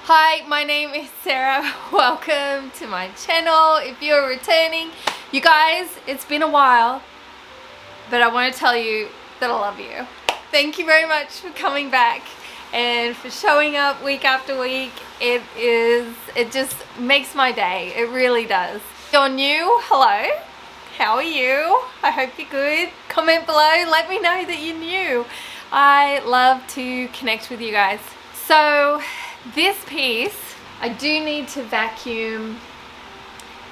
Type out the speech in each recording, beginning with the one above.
Hi, my name is Sarah. Welcome to my channel. If you're returning, you guys, it's been a while, but I want to tell you that I love you. Thank you very much for coming back and for showing up week after week. It just makes my day. It really does. If you're new, hello. How are you? I hope you're good. Comment below, let me know that you're new. I love to connect with you guys. So this piece, I do need to vacuum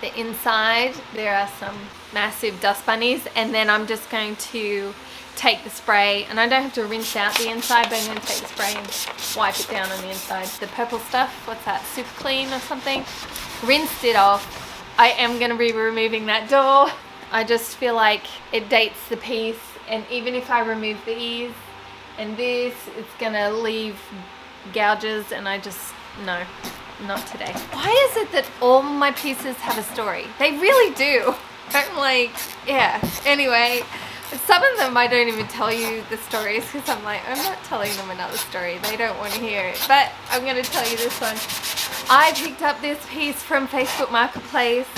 the inside. There are some massive dust bunnies, and then I'm just going to take the spray, and I don't have to rinse out the inside, but I'm going to take the spray and wipe it down on the inside. The purple stuff, what's that, Super Clean or something? Rinsed it off. I am going to be removing that door. I just feel like it dates the piece, and even if I remove these and this, it's going to leave gouges, and I just, no, not today. Why is it that all my pieces have a story? They really do. I'm like, yeah. Anyway, some of them I don't even tell you the stories because I'm like, I'm not telling them another story. They don't want to hear it. But I'm going to tell you this one. I picked up this piece from Facebook Marketplace,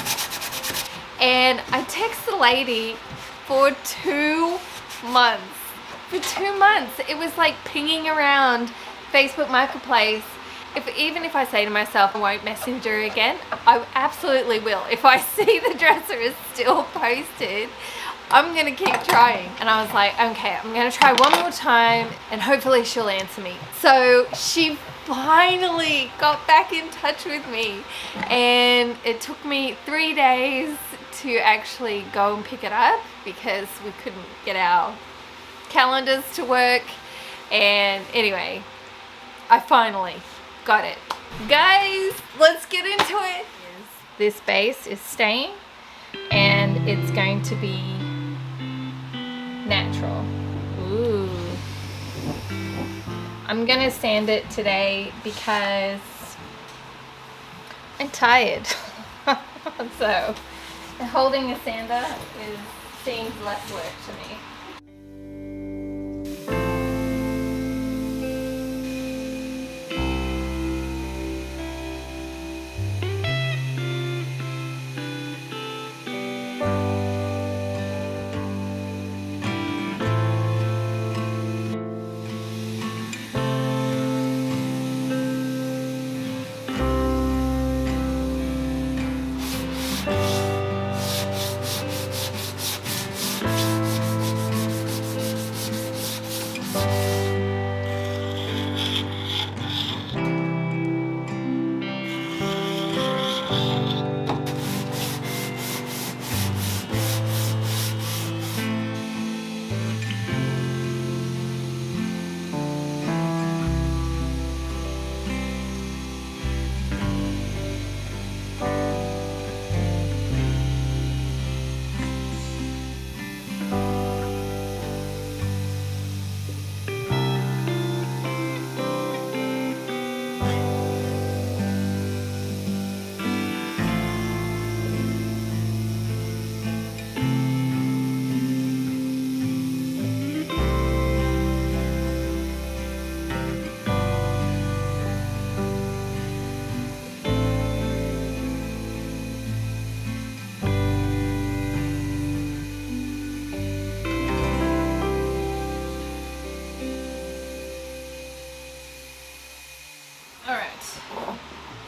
and I texted the lady for 2 months. For 2 months. It was like pinging around Facebook Marketplace. Even if I say to myself I won't message her again, I absolutely will. If I see the dresser is still posted, I'm gonna keep trying. And I was like, okay, I'm gonna try one more time and hopefully she'll answer me. So she finally got back in touch with me, and it took me 3 days to actually go and pick it up because we couldn't get our calendars to work. And anyway, I finally got it. Guys, let's get into it. This base is staying, and it's going to be natural. Ooh. I'm gonna sand it today because I'm tired. So holding a sander seems less work to me.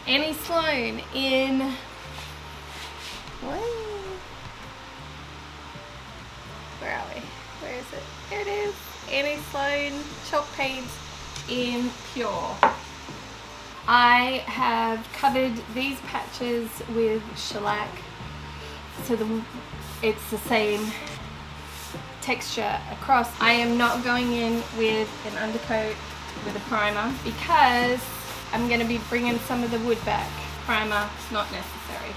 Annie Sloan in, where are we? Where is it? Here it is. Annie Sloan chalk paint in Pure. I have covered these patches with shellac, so it's the same texture across. I am not going in with an undercoat with a primer because I'm going to be bringing some of the wood back. Primer, not necessary.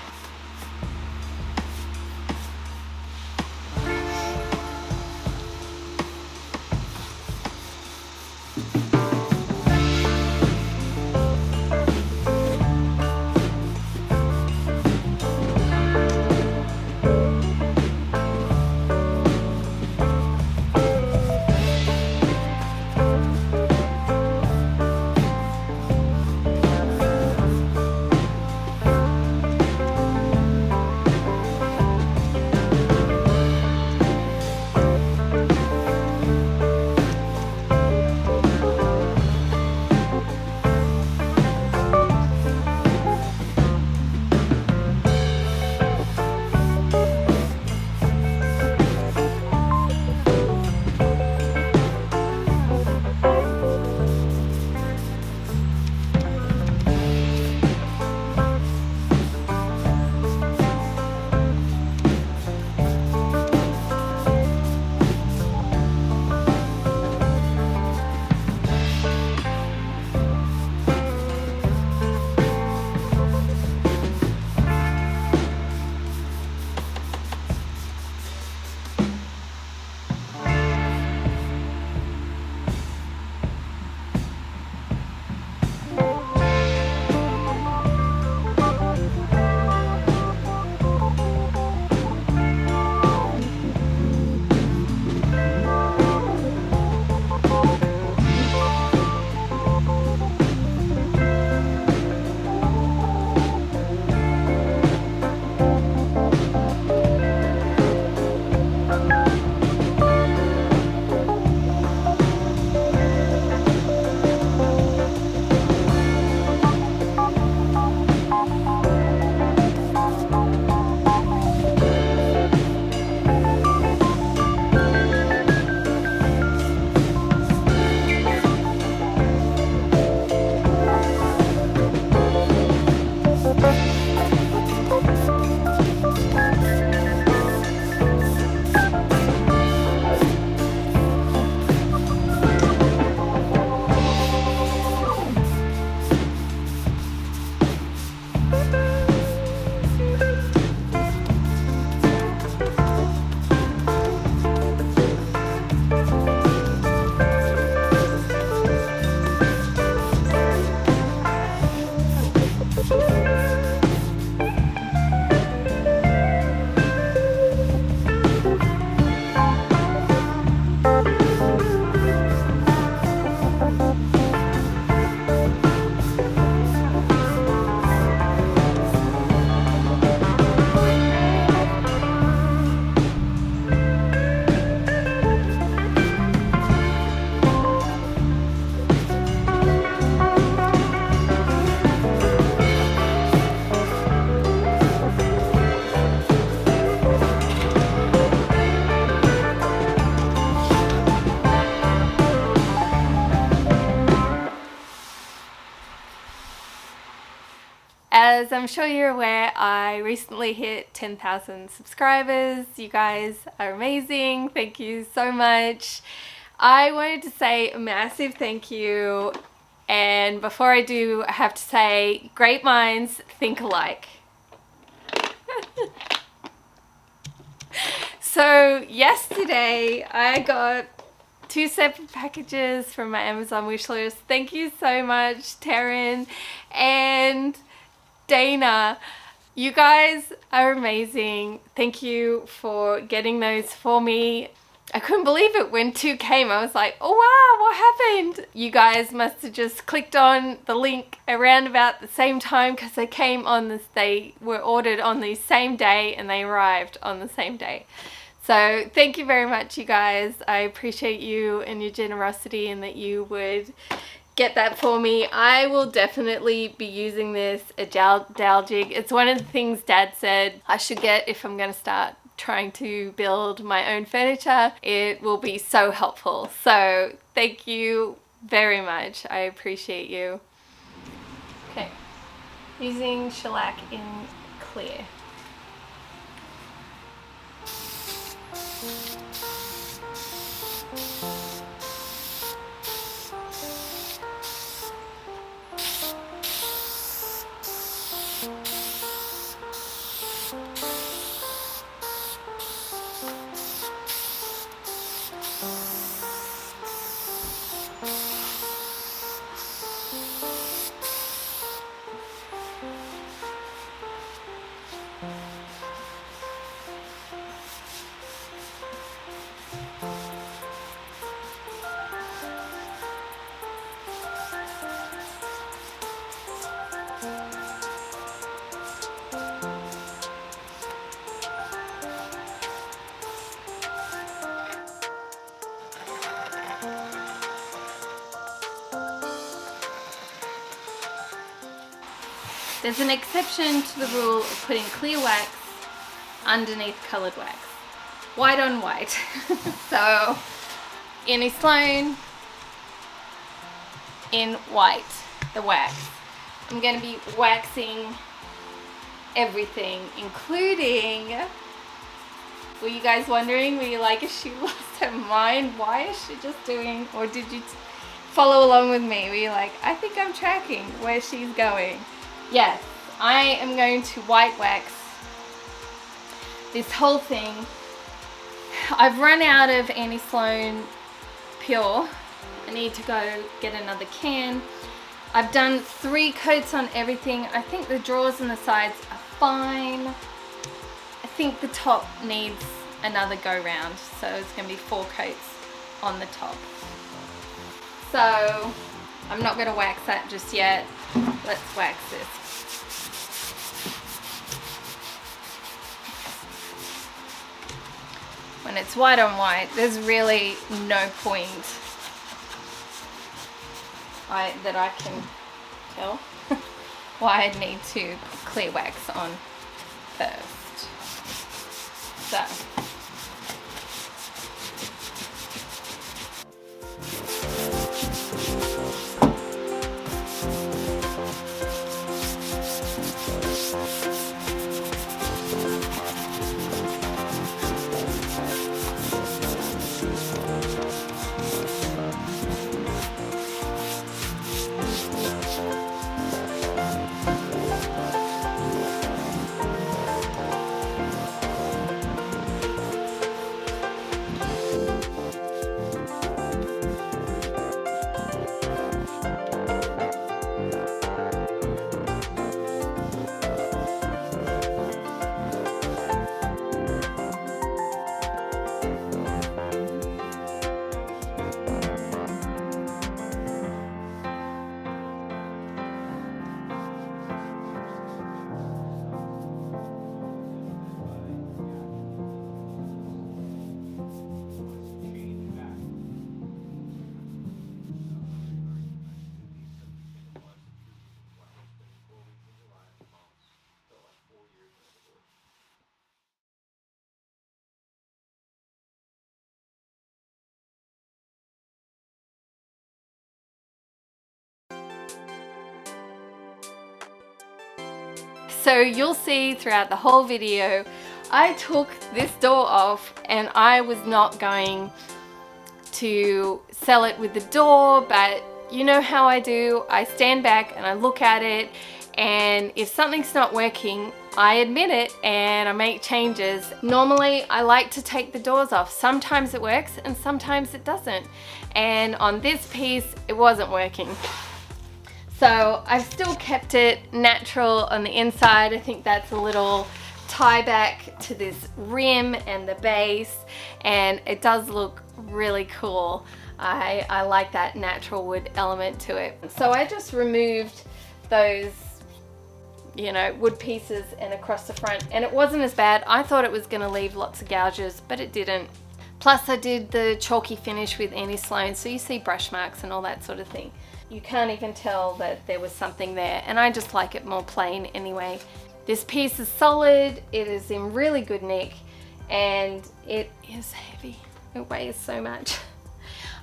As I'm sure you're aware, I recently hit 10,000 subscribers. You guys are amazing. Thank you so much. I wanted to say a massive thank you. And before I do, I have to say, great minds think alike. So yesterday I got 2 separate packages from my Amazon wish list. Thank you so much, Taryn and Dana. You guys are amazing. Thank you for getting those for me. I couldn't believe it when 2 came. I was like, oh wow, what happened? You guys must have just clicked on the link around about the same time, because they came on this, they were ordered on the same day and they arrived on the same day. So thank you very much, you guys. I appreciate you and your generosity, and that you would get that for me. I will definitely be using this at Daljig. It's one of the things Dad said I should get if I'm going to start trying to build my own furniture. It will be so helpful. So thank you very much. I appreciate you. Okay, using shellac in clear. There's an exception to the rule of putting clear wax underneath coloured wax. White on white. So, Annie Sloan in white, the wax. I'm going to be waxing everything, including... Were you guys wondering, were you like, is she lost her mind? Why is she just doing... Or did you follow along with me? Were you like, I think I'm tracking where she's going? Yes, I am going to white wax this whole thing. I've run out of Annie Sloan Pure. I need to go get another can. I've done 3 coats on everything. I think the drawers and the sides are fine. I think the top needs another go round, so it's going to be 4 coats on the top. So I'm not going to wax that just yet. Let's wax this. When it's white on white, there's really no point that I can tell why I need to clear wax on first. So. So you'll see throughout the whole video, I took this door off and I was not going to sell it with the door, but you know how I do. I stand back and I look at it, and if something's not working, I admit it and I make changes. Normally, I like to take the doors off. Sometimes it works and sometimes it doesn't. And on this piece, it wasn't working. So I've still kept it natural on the inside. I think that's a little tie back to this rim and the base, and it does look really cool. I like that natural wood element to it. So I just removed those, you know, wood pieces and across the front, and it wasn't as bad. I thought it was going to leave lots of gouges, but it didn't. Plus I did the chalky finish with Annie Sloan, so you see brush marks and all that sort of thing. You can't even tell that there was something there, and I just like it more plain anyway. This piece is solid, it is in really good nick, and it is heavy. It weighs so much.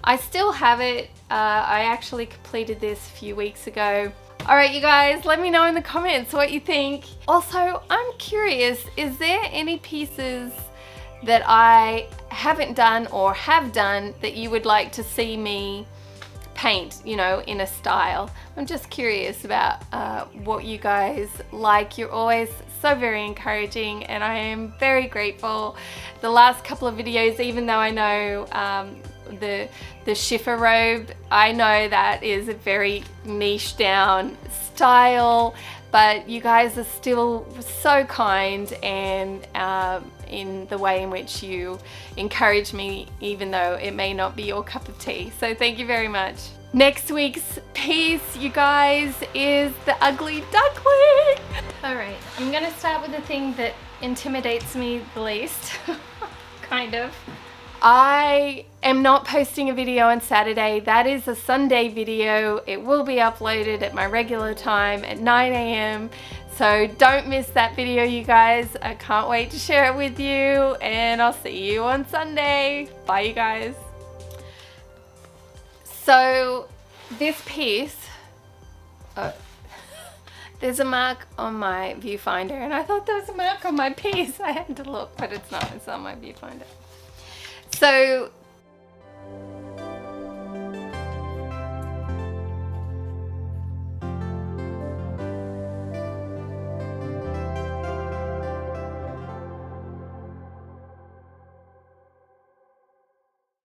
I still have it. I actually completed this a few weeks ago. Alright you guys, let me know in the comments what you think. Also, I'm curious, is there any pieces that I haven't done or have done that you would like to see me paint, you know, in a style? I'm just curious about what you guys like. You're always so very encouraging and I am very grateful. The last couple of videos, even though I know the schiffer robe, I know that is a very niche down style, but you guys are still so kind and in the way in which you encourage me, even though it may not be your cup of tea. So thank you very much. Next week's piece, you guys, is the ugly duckling. Alright, I'm gonna start with the thing that intimidates me the least, kind of. I am not posting a video on Saturday. That is a Sunday video. It will be uploaded at my regular time at 9 AM. So don't miss that video, you guys. I can't wait to share it with you, and I'll see you on Sunday. Bye, you guys. So this piece, there's a mark on my viewfinder, and I thought there was a mark on my piece. I had to look, but it's not on my viewfinder. So